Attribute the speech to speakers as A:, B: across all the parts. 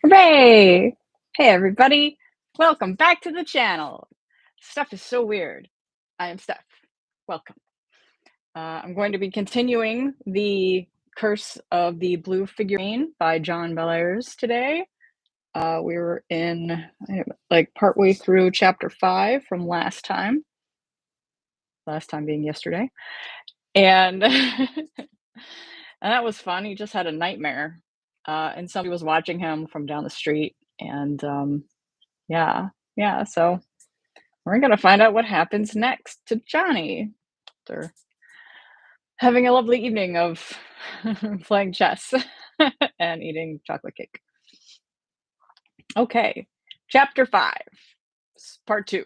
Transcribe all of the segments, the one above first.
A: Hooray! Hey everybody, welcome back to the channel. Stuff is so weird. I am Steph. Welcome. I'm going to be continuing the Curse of the Blue Figurine by John Bellairs today. We were in partway through chapter 5 from last time being yesterday. And and that was fun. He just had a nightmare. And somebody was watching him from down the street. And yeah, so we're gonna find out what happens next to Johnny. They're having a lovely evening of playing chess and eating chocolate cake. Okay, chapter 5, part 2.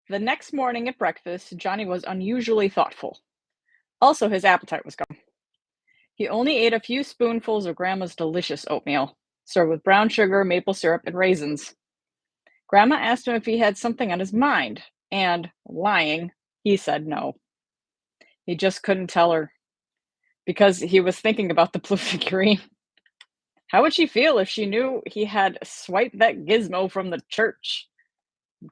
A: The next morning at breakfast, Johnny was unusually thoughtful. Also, his appetite was gone. He only ate a few spoonfuls of Grandma's delicious oatmeal, served with brown sugar, maple syrup, and raisins. Grandma asked him if he had something on his mind, and, lying, he said no. He just couldn't tell her, because he was thinking about the blue figurine. How would she feel if she knew he had swiped that gizmo from the church?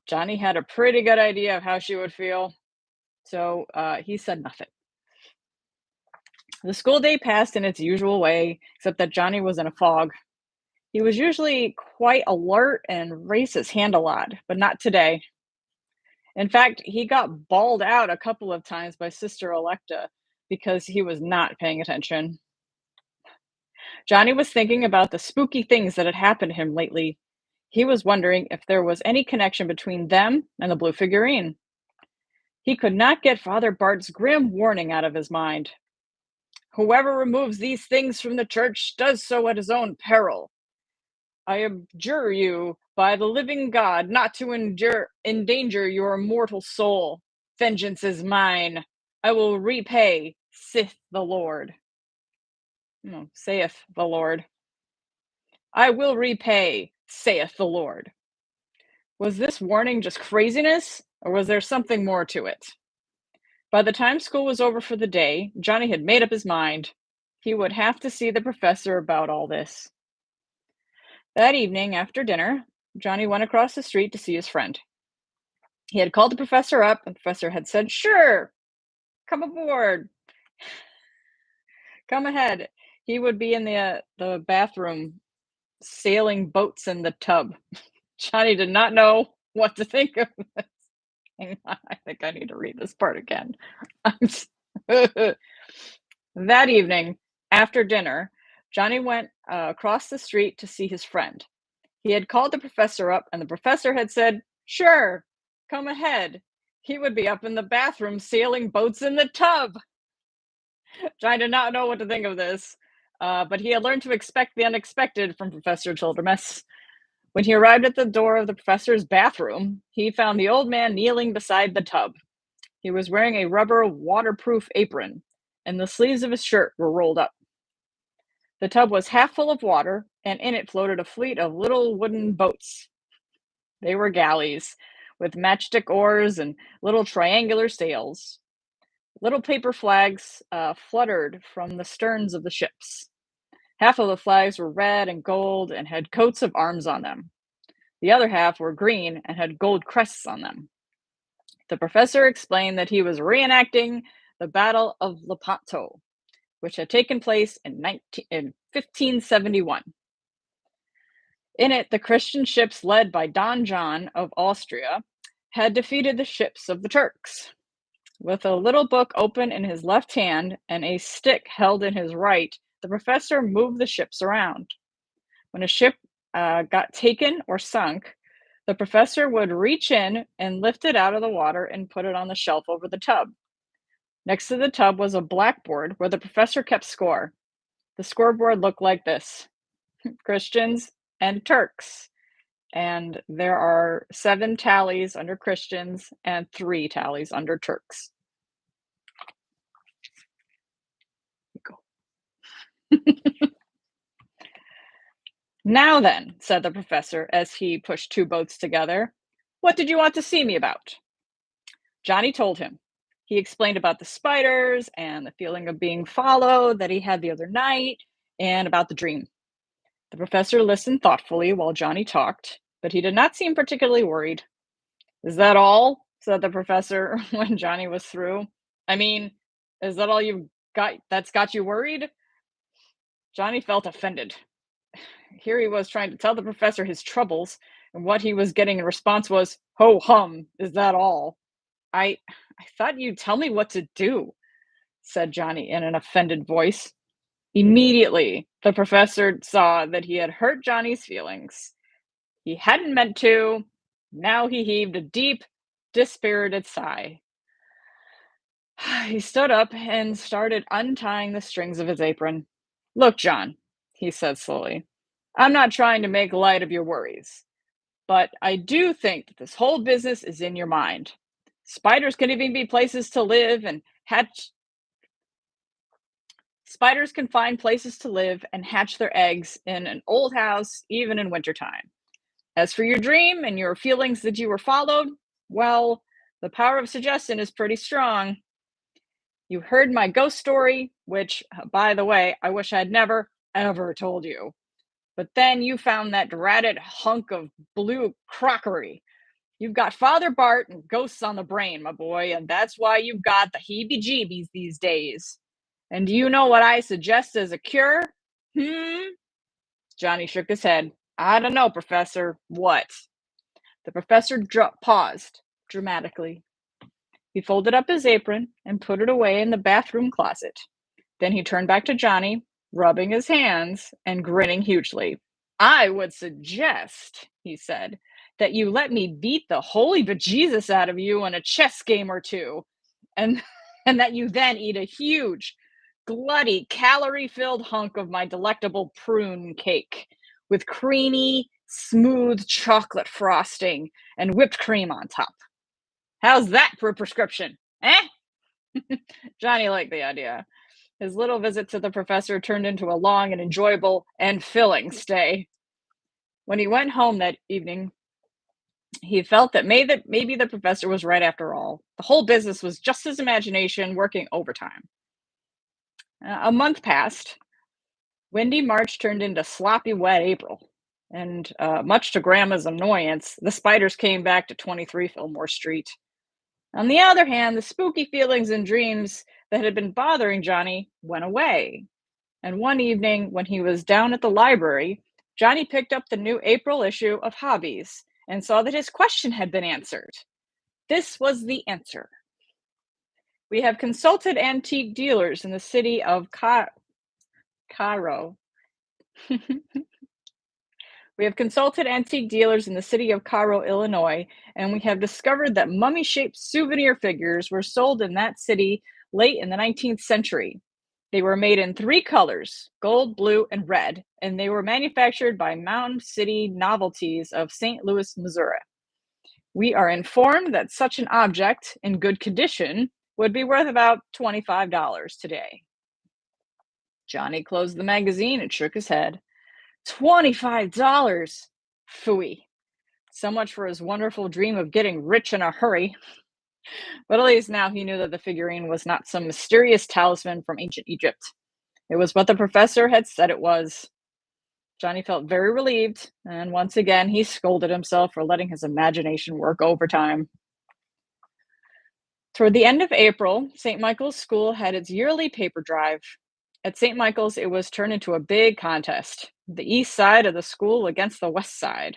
A: Johnny had a pretty good idea of how she would feel, so he said nothing. The school day passed in its usual way, except that Johnny was in a fog. He was usually quite alert and raised his hand a lot, but not today. In fact, he got bawled out a couple of times by Sister Electa because he was not paying attention. Johnny was thinking about the spooky things that had happened to him lately. He was wondering if there was any connection between them and the blue figurine. He could not get Father Bart's grim warning out of his mind. Whoever removes these things from the church does so at his own peril. I adjure you by the living God not to endanger your immortal soul. Vengeance is mine. I will repay, saith the Lord. No, saith the Lord. I will repay, saith the Lord. Was this warning just craziness, or was there something more to it? By the time school was over for the day, Johnny had made up his mind. He would have to see the professor about all this. That evening, after dinner, Johnny went across the street to see his friend. He had called the professor up, and the professor had said, "Sure, come aboard. Come ahead." He would be in the bathroom sailing boats in the tub. Johnny did not know what to think of this. Hang on, I think I need to read this part again. That evening, after dinner, Johnny went across the street to see his friend. He had called the professor up, and the professor had said, "Sure, come ahead." He would be up in the bathroom sailing boats in the tub. Johnny did not know what to think of this, but he had learned to expect the unexpected from Professor Childermas. When he arrived at the door of the professor's bathroom, he found the old man kneeling beside the tub. He was wearing a rubber waterproof apron, and the sleeves of his shirt were rolled up. The tub was half full of water, and in it floated a fleet of little wooden boats. They were galleys, with matchstick oars and little triangular sails. Little paper flags fluttered from the sterns of the ships. Half of the flags were red and gold and had coats of arms on them. The other half were green and had gold crests on them. The professor explained that he was reenacting the Battle of Lepanto, which had taken place in 1571. In it, the Christian ships led by Don John of Austria had defeated the ships of the Turks. With a little book open in his left hand and a stick held in his right, the professor moved the ships around. When a ship got taken or sunk, the professor would reach in and lift it out of the water and put it on the shelf over the tub. Next to the tub was a blackboard where the professor kept score. The scoreboard looked like this: Christians and Turks. And there are 7 tallies under Christians and 3 tallies under Turks. Now then, said the professor as he pushed 2 boats together, what did you want to see me about? Johnny told him. He explained about the spiders and the feeling of being followed that he had the other night, and about the dream. The professor listened thoughtfully while Johnny talked, but he did not seem particularly worried. Is that all? Said the professor when Johnny was through. I mean, is that all you've got that's got you worried? Johnny felt offended. Here he was trying to tell the professor his troubles, and what he was getting in response was, ho hum, is that all? I I thought you'd tell me what to do, said Johnny in an offended voice. Immediately, the professor saw that he had hurt Johnny's feelings. He hadn't meant to. Now he heaved a deep, dispirited sigh. He stood up and started untying the strings of his apron. Look, John, he said slowly, I'm not trying to make light of your worries, but I do think that this whole business is in your mind. Spiders can even be places to live and hatch. Spiders can find places to live and hatch their eggs in an old house, even in wintertime. As for your dream and your feelings that you were followed, well, the power of suggestion is pretty strong. You heard my ghost story, which, by the way, I wish I'd never, ever told you. But then you found that dratted hunk of blue crockery. You've got Father Bart and ghosts on the brain, my boy, and that's why you've got the heebie jeebies these days. And do you know what I suggest as a cure? Hmm? Johnny shook his head. I don't know, Professor. What? The professor paused dramatically. He folded up his apron and put it away in the bathroom closet. Then he turned back to Johnny, rubbing his hands and grinning hugely. I would suggest, he said, that you let me beat the holy bejesus out of you in a chess game or two, and, and that you then eat a huge, glutty, calorie filled hunk of my delectable prune cake with creamy, smooth chocolate frosting and whipped cream on top. How's that for a prescription? Eh? Johnny liked the idea. His little visit to the professor turned into a long and enjoyable and filling stay. When he went home that evening, he felt that maybe the professor was right after all. The whole business was just his imagination working overtime. A month passed. Windy March turned into sloppy, wet April. And much to Grandma's annoyance, the spiders came back to 23 Fillmore Street. On the other hand, the spooky feelings and dreams that had been bothering Johnny went away. And one evening, when he was down at the library, Johnny picked up the new April issue of Hobbies and saw that his question had been answered. This was the answer. We have consulted antique dealers in the city of Cairo. We have consulted antique dealers in the city of Cairo, Illinois, and we have discovered that mummy shaped souvenir figures were sold in that city late in the 19th century. They were made in three colors, gold, blue, and red, and they were manufactured by Mountain City Novelties of St. Louis, Missouri. We are informed that such an object, in good condition, would be worth about $25 today. Johnny closed the magazine and shook his head. $25. Phooey. So much for his wonderful dream of getting rich in a hurry. But at least now he knew that the figurine was not some mysterious talisman from ancient Egypt. It was what the professor had said it was. Johnny felt very relieved, and once again he scolded himself for letting his imagination work overtime. Toward the end of April, St. Michael's School had its yearly paper drive. At St. Michael's, it was turned into a big contest, the east side of the school against the west side.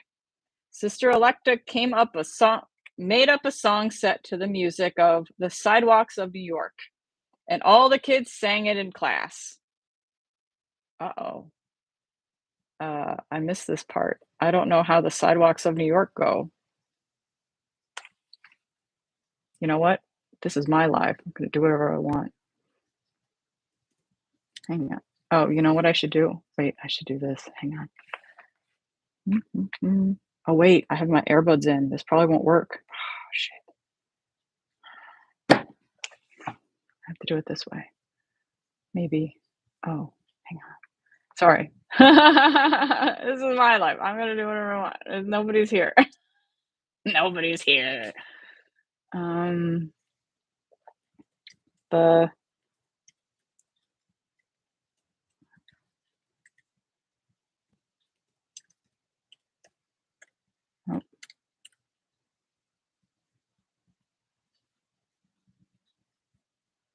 A: Sister Electa made up a song set to the music of The Sidewalks of New York, and all the kids sang it in class. Uh-oh. I missed this part. I don't know how the sidewalks of New York go. You know what? This is my life. I'm going to do whatever I want. Hang on. Oh, you know what I should do? Wait, I should do this. Hang on. Mm-hmm. Oh, wait, I have my earbuds in. This probably won't work. Oh, shit. I have to do it this way. Maybe. Oh, hang on. Sorry. This is my life. I'm going to do whatever I want. Nobody's here. Nobody's here. The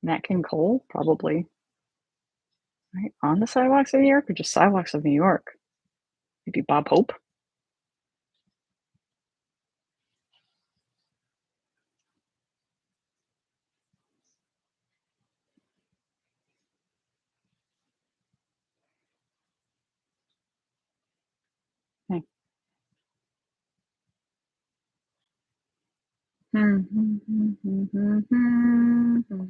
A: Nat King Cole, probably. Right? On the sidewalks of New York or just sidewalks of New York? Maybe Bob Hope? Hmm. Hmm, hmm, hmm, hmm, hmm, hmm, hmm.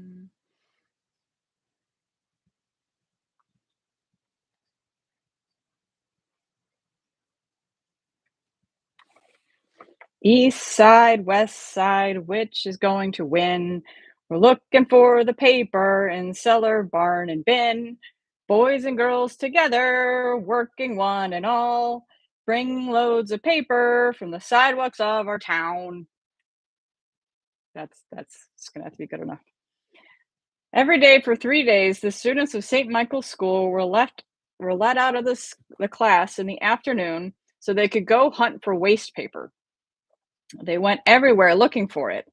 A: East side, west side, which is going to win? We're looking for the paper in cellar, barn, and bin. Boys and girls together, working one and all. Bring loads of paper from the sidewalks of our town. That's it's gonna have to be good enough. Every day for 3 days, the students of St. Michael's School were let out of the class in the afternoon so they could go hunt for waste paper. They went everywhere looking for it.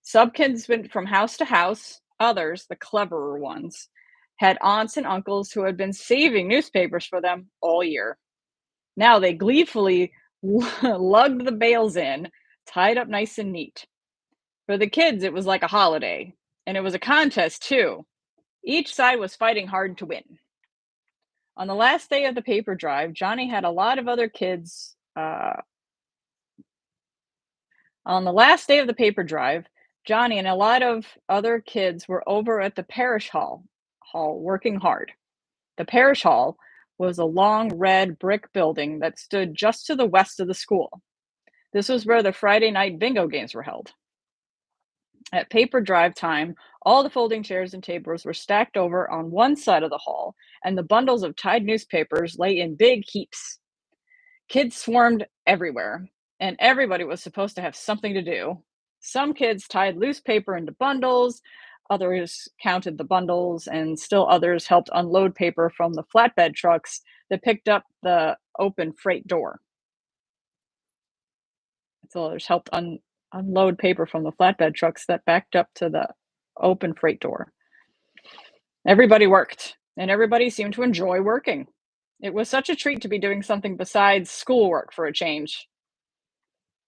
A: Some kids went from house to house, others, the cleverer ones, had aunts and uncles who had been saving newspapers for them all year. Now they gleefully lugged the bales in, tied up nice and neat. For the kids, it was like a holiday, and it was a contest too. Each side was fighting hard to win. On the last day of the paper drive, Johnny had a lot of other kids. On the last day of the paper drive, Johnny and a lot of other kids were over at the parish hall working hard. The parish hall was a long red brick building that stood just to the west of the school. This was where the Friday night bingo games were held. At paper drive time, all the folding chairs and tables were stacked over on one side of the hall, and the bundles of tied newspapers lay in big heaps. Kids swarmed everywhere, and everybody was supposed to have something to do. Some kids tied loose paper into bundles, others counted the bundles, and still others helped unload paper from the flatbed trucks that picked up the open freight door. So others helped unload paper from the flatbed trucks that backed up to the open freight door. Everybody worked, and everybody seemed to enjoy working. It was such a treat to be doing something besides schoolwork for a change.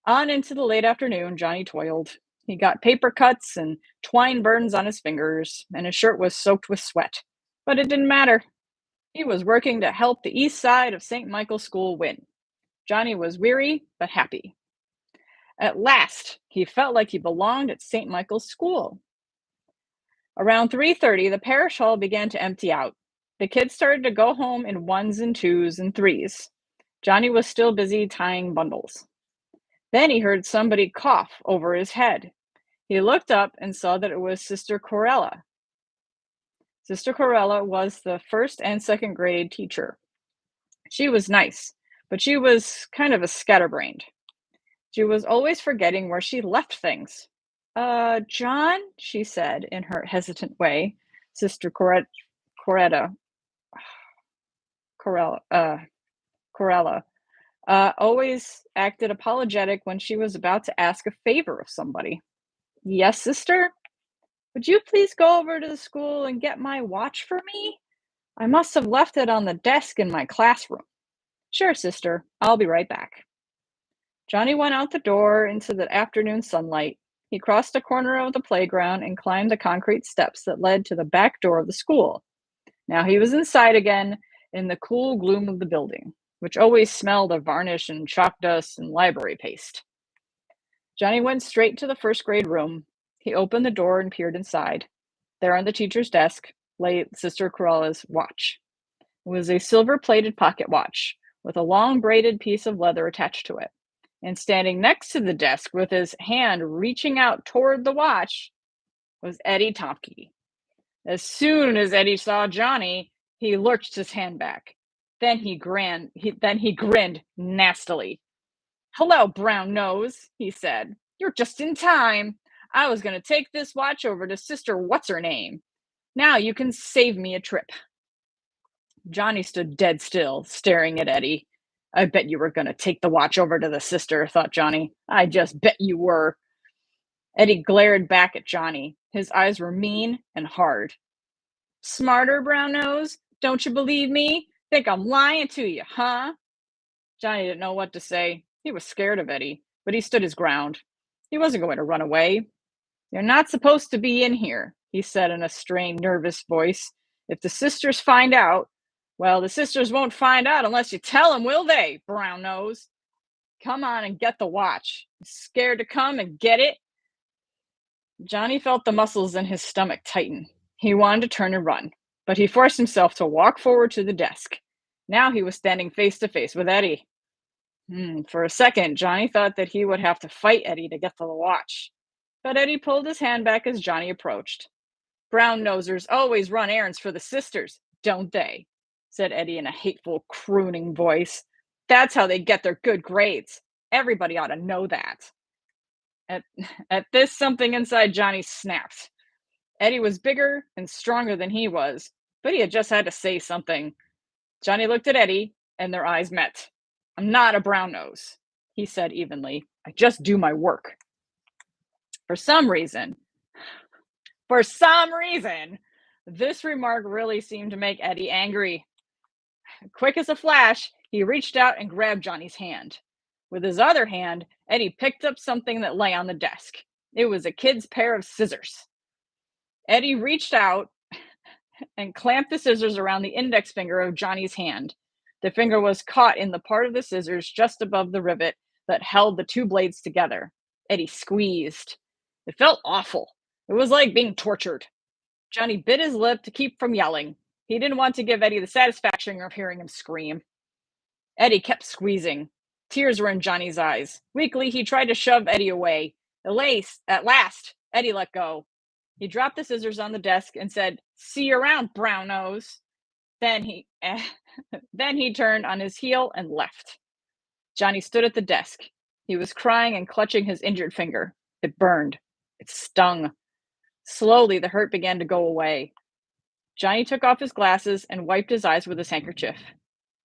A: On into the late afternoon, Johnny toiled. He got paper cuts and twine burns on his fingers, and his shirt was soaked with sweat. But it didn't matter. He was working to help the east side of St. Michael's School win. Johnny was weary, but happy. At last, he felt like he belonged at St. Michael's School. Around 3:30, the parish hall began to empty out. The kids started to go home in ones and twos and threes. Johnny was still busy tying bundles. Then he heard somebody cough over his head. He looked up and saw that it was Sister Corella. Sister Corella was the first and second grade teacher. She was nice, but she was kind of a scatterbrained. She was always forgetting where she left things. John, she said in her hesitant way. Sister Coretta, Corella, Corella, always acted apologetic when she was about to ask a favor of somebody. Yes, sister? Would you please go over to the school and get my watch for me? I must have left it on the desk in my classroom. Sure, sister. I'll be right back. Johnny went out the door into the afternoon sunlight. He crossed a corner of the playground and climbed the concrete steps that led to the back door of the school. Now he was inside again in the cool gloom of the building, which always smelled of varnish and chalk dust and library paste. Johnny went straight to the first grade room. He opened the door and peered inside. There on the teacher's desk lay Sister Corella's watch. It was a silver plated pocket watch with a long braided piece of leather attached to it. And standing next to the desk with his hand reaching out toward the watch was Eddie Tompke. As soon as Eddie saw Johnny, he lurched his hand back. Then he grinned nastily. "Hello, brown nose," he said. "You're just in time. I was going to take this watch over to Sister What's Her Name. Now you can save me a trip." Johnny stood dead still, staring at Eddie. "I bet you were going to take the watch over to the sister," thought Johnny. "I just bet you were." Eddie glared back at Johnny. His eyes were mean and hard. Smarter, brown nose? Don't you believe me? Think I'm lying to you, huh? Johnny didn't know what to say. He was scared of Eddie, but he stood his ground. He wasn't going to run away. You're not supposed to be in here, he said in a strained, nervous voice. If the sisters find out, well, the sisters won't find out unless you tell them, will they, brown nose? Come on and get the watch. Scared to come and get it? Johnny felt the muscles in his stomach tighten. He wanted to turn and run, but he forced himself to walk forward to the desk. Now he was standing face to face with Eddie. For a second, Johnny thought that he would have to fight Eddie to get to the watch. But Eddie pulled his hand back as Johnny approached. Brown nosers always run errands for the sisters, don't they? Said Eddie in a hateful, crooning voice. That's how they get their good grades. Everybody ought to know that. At this, something inside Johnny snapped. Eddie was bigger and stronger than he was, but he had just had to say something. Johnny looked at Eddie, and their eyes met. I'm not a brown nose, he said evenly. I just do my work. For some reason, this remark really seemed to make Eddie angry. Quick as a flash, he reached out and grabbed Johnny's hand. With his other hand, Eddie picked up something that lay on the desk. It was a kid's pair of scissors. Eddie reached out and clamped the scissors around the index finger of Johnny's hand. The finger was caught in the part of the scissors just above the rivet that held the two blades together. Eddie squeezed. It felt awful. It was like being tortured. Johnny bit his lip to keep from yelling. He didn't want to give Eddie the satisfaction of hearing him scream. Eddie kept squeezing. Tears were in Johnny's eyes. Weakly, he tried to shove Eddie away. At last, Eddie let go. He dropped the scissors on the desk and said, "See you around, brown nose." Then he turned on his heel and left. Johnny stood at the desk. He was crying and clutching his injured finger. It burned. It stung. Slowly, the hurt began to go away. Johnny took off his glasses and wiped his eyes with his handkerchief.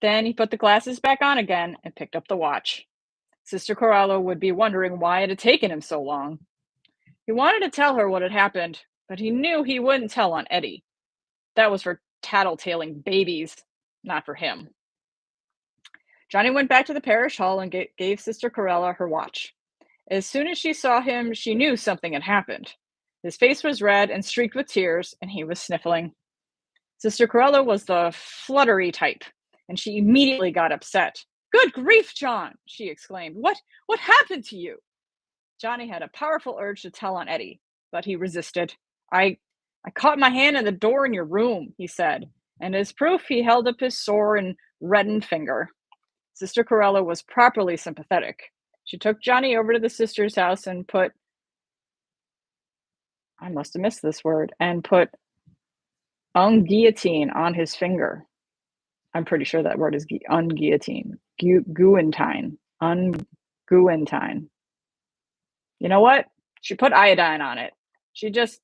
A: Then he put the glasses back on again and picked up the watch. Sister Corallo would be wondering why it had taken him so long. He wanted to tell her what had happened, but he knew he wouldn't tell on Eddie. That was for tattletaling babies, not for him. Johnny went back to the parish hall and gave Sister Corella her watch. As soon as she saw him, she knew something had happened. His face was red and streaked with tears, and he was sniffling. Sister Corella was the fluttery type, and she immediately got upset. "Good grief, John!" she exclaimed. What happened to you?" Johnny had a powerful urge to tell on Eddie, but he resisted. I caught my hand in the door in your room," he said, and as proof he held up his sore and reddened finger. Sister Corella was properly sympathetic. She took Johnny over to the sister's house and put unguillotine on his finger. I'm pretty sure that word is unguillotine. Guillotine. Unguillotine. You know what? She put iodine on it. She just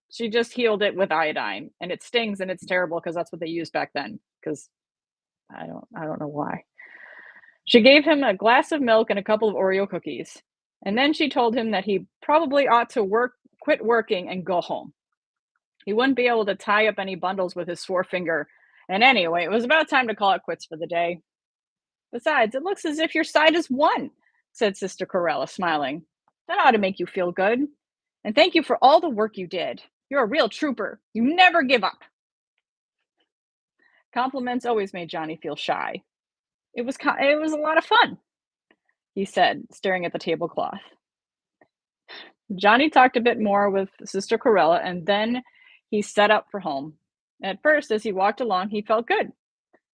A: healed it with iodine, and it stings and it's terrible because that's what they used back then. Because I don't know why. She gave him a glass of milk and a couple of Oreo cookies, and then she told him that he probably ought to quit working and go home. He wouldn't be able to tie up any bundles with his sore finger, and anyway, it was about time to call it quits for the day. Besides, it looks as if your side has won, said Sister Corella, smiling. That ought to make you feel good. And thank you for all the work you did. You're a real trooper. You never give up. Compliments always made Johnny feel shy. It was a lot of fun, he said, staring at the tablecloth. Johnny talked a bit more with Sister Corella, and then he set up for home. At first, as he walked along, he felt good.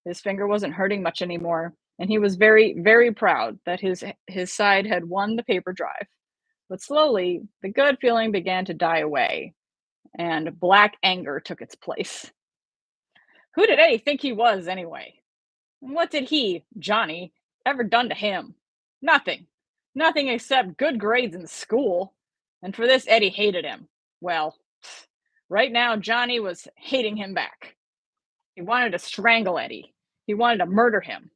A: His finger wasn't hurting much anymore, and he was very, very proud that his side had won the paper drive. But slowly, the good feeling began to die away, and black anger took its place. Who did Eddie think he was, anyway? What did he, Johnny, ever done to him? Nothing. Nothing except good grades in school. And for this, Eddie hated him. Well, right now, Johnny was hating him back. He wanted to strangle Eddie. He wanted to murder him.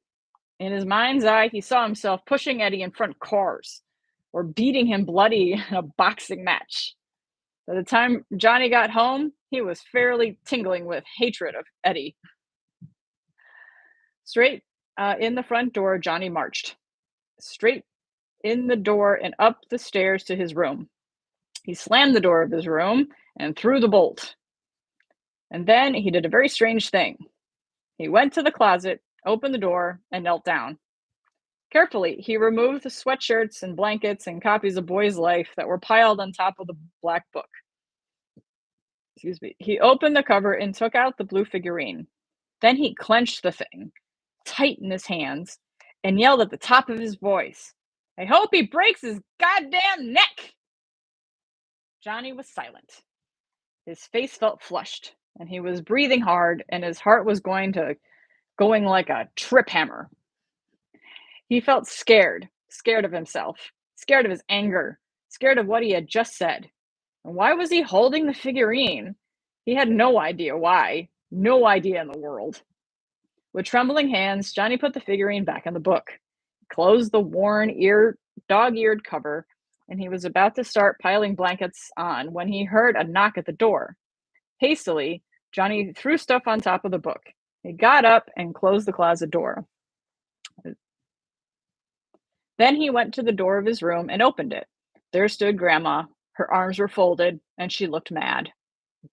A: In his mind's eye, he saw himself pushing Eddie in front of cars or beating him bloody in a boxing match. By the time Johnny got home, he was fairly tingling with hatred of Eddie. Straight in the front door, Johnny marched. Straight in the door and up the stairs to his room. He slammed the door of his room and threw the bolt. And then he did a very strange thing. He went to the closet, opened the door, and knelt down. Carefully, he removed the sweatshirts and blankets and copies of Boy's Life that were piled on top of the black book. Excuse me. He opened the cover and took out the blue figurine. Then he clenched the thing tight in his hands and yelled at the top of his voice, "I hope he breaks his goddamn neck!" Johnny was silent. His face felt flushed, and he was breathing hard, and his heart was going like a trip hammer. He felt scared of himself, scared of his anger, scared of what he had just said. And why was he holding the figurine? He had no idea why, no idea in the world. With trembling hands, Johnny put the figurine back in the book, closed the worn, dog-eared cover, and he was about to start piling blankets on when he heard a knock at the door. Hastily, Johnny threw stuff on top of the book. He got up and closed the closet door. Then he went to the door of his room and opened it. There stood Grandma. Her arms were folded, and she looked mad.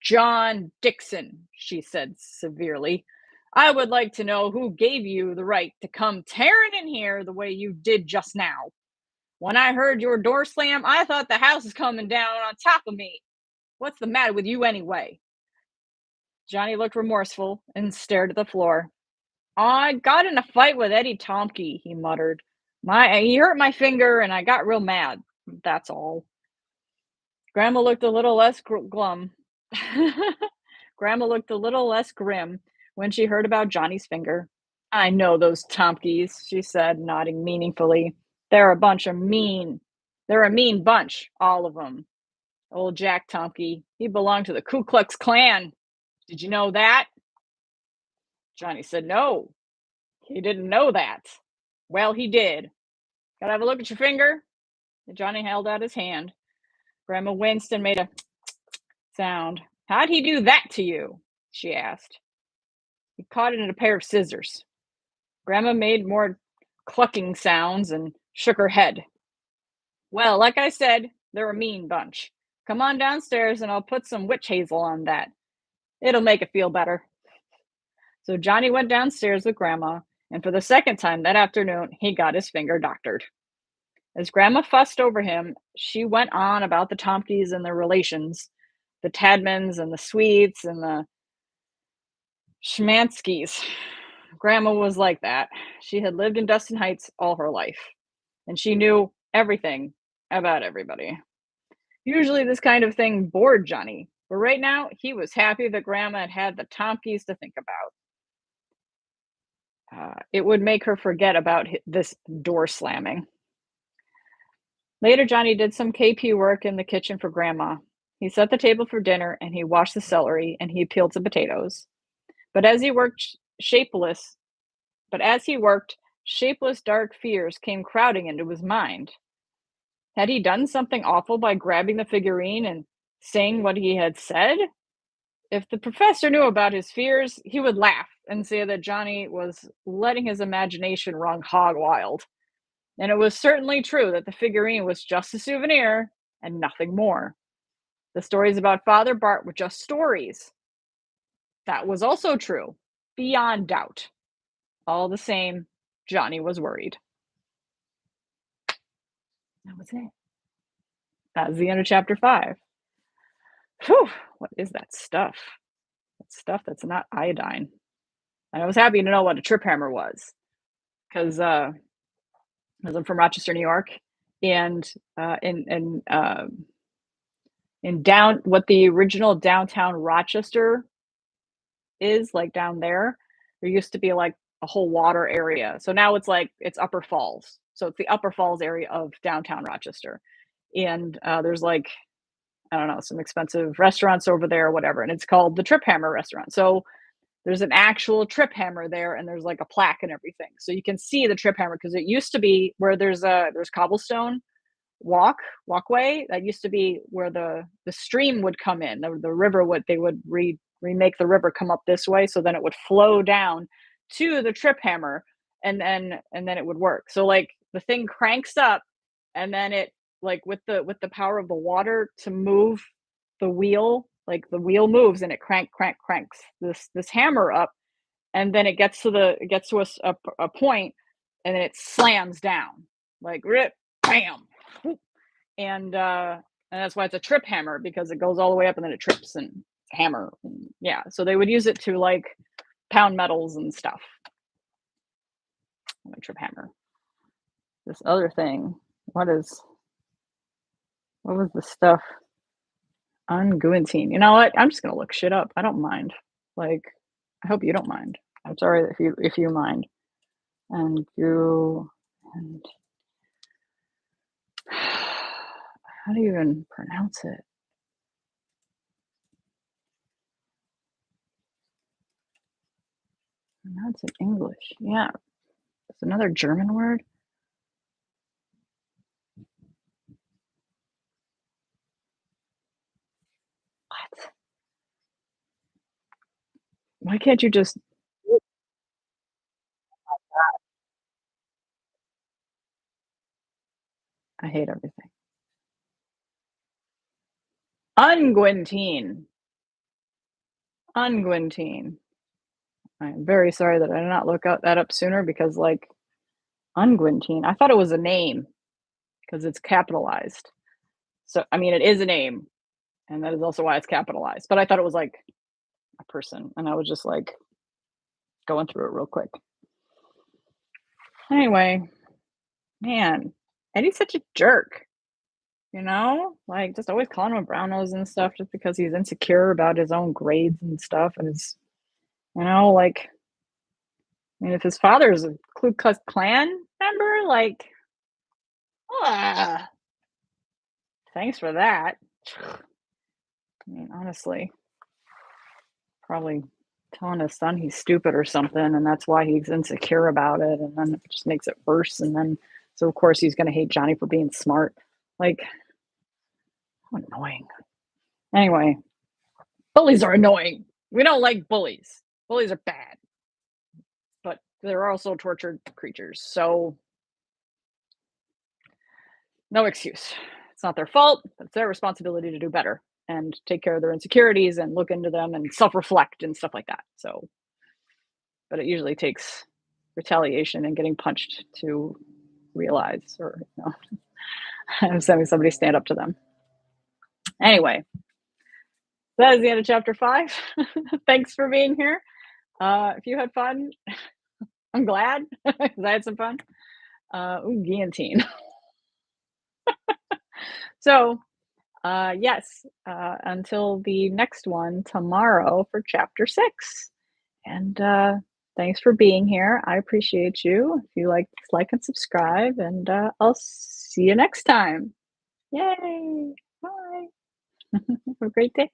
A: "John Dixon," she said severely, "I would like to know who gave you the right to come tearing in here the way you did just now. When I heard your door slam, I thought the house was coming down on top of me. What's the matter with you anyway?" Johnny looked remorseful and stared at the floor. "I got in a fight with Eddie Tomke," he muttered. He hurt my finger and I got real mad. That's all. Grandma looked a little less glum. Grandma looked a little less grim when she heard about Johnny's finger. "I know those Tomkes," she said, nodding meaningfully. They're a mean bunch, all of them. Old Jack Tomke, he belonged to the Ku Klux Klan. Did you know that?" Johnny said no. He didn't know that. Well, he did. "Can I have a look at your finger?" Johnny held out his hand. Grandma winced and made a sound. "How'd he do that to you?" she asked. "He caught it in a pair of scissors." Grandma made more clucking sounds and shook her head. "Well, like I said, they're a mean bunch. Come on downstairs and I'll put some witch hazel on that. It'll make it feel better." So Johnny went downstairs with Grandma, and for the second time that afternoon, he got his finger doctored. As Grandma fussed over him, she went on about the Tomkes and their relations, the Tadmans and the Sweets and the Schmanskys. Grandma was like that. She had lived in Dustin Heights all her life, and she knew everything about everybody. Usually this kind of thing bored Johnny, but right now he was happy that Grandma had had the Tomkes to think about. It would make her forget about this door slamming. Later, Johnny did some KP work in the kitchen for Grandma. He set the table for dinner, and he washed the celery, and he peeled some potatoes. But as he worked, shapeless dark fears came crowding into his mind. Had he done something awful by grabbing the figurine and saying what he had said? If the professor knew about his fears, he would laugh and say that Johnny was letting his imagination run hog wild. And it was certainly true that the figurine was just a souvenir and nothing more. The stories about Father Bart were just stories. That was also true, beyond doubt. All the same, Johnny was worried. That was it. That was the end of chapter 5. Whew, what is that stuff? That stuff that's not iodine. And I was happy to know what a trip hammer was, because I'm from Rochester, New York, and in down what the original downtown Rochester is like down there. There used to be like a whole water area, so now it's Upper Falls. So it's the Upper Falls area of downtown Rochester, and there's like, I don't know, some expensive restaurants over there or whatever, and it's called the Trip Hammer Restaurant. So there's an actual trip hammer there, and there's like a plaque and everything, so you can see the trip hammer, because it used to be where there's cobblestone walkway that used to be where the stream would come in. The river would they would remake the river come up this way, so then it would flow down to the trip hammer, and then it would work. So like the thing cranks up, and then it like with the power of the water to move the wheel, like the wheel moves and it cranks this hammer up, and then it gets to a point, and then it slams down like rip bam, and that's why it's a trip hammer, because it goes all the way up and then it trips and hammer. And yeah, so they would use it to like pound metals and stuff. Like trip hammer. This other thing, what was the stuff? Unguentine. You know what? I'm just gonna look shit up. I don't mind. Like, I hope you don't mind. I'm sorry if you mind. And you and how do you even pronounce it? Pronounce it English. Yeah. It's another German word. What? Why can't you just I hate everything. Unguentine. Unguentine. I'm very sorry that I did not look that up sooner, because like unguentine, I thought it was a name because it's capitalized. So I mean, it is a name, and that is also why it's capitalized. But I thought it was like a person, and I was just like going through it real quick. Anyway, man, Eddie's such a jerk. You know, like just always calling him a brown nose and stuff, just because he's insecure about his own grades and stuff, and his, like, I mean, if his father's a Ku Klux Klan member, like, ah, thanks for that. I mean, honestly, probably telling his son he's stupid or something, and that's why he's insecure about it, and then it just makes it worse. And then, so of course, he's going to hate Johnny for being smart. Like, how annoying. Anyway, bullies are annoying. We don't like bullies. Bullies are bad, but they're also tortured creatures. So, no excuse. It's not their fault. It's their responsibility to do better and take care of their insecurities and look into them and self reflect and stuff like that. So, but it usually takes retaliation and getting punched to realize, or, having somebody stand up to them. Anyway, that is the end of chapter 5. Thanks for being here. If you had fun, I'm glad, because I had some fun. Guillotine. So, yes, until the next one tomorrow for chapter 6. And thanks for being here. I appreciate you. If you like and subscribe, and I'll see you next time. Yay! Bye. Have a great day.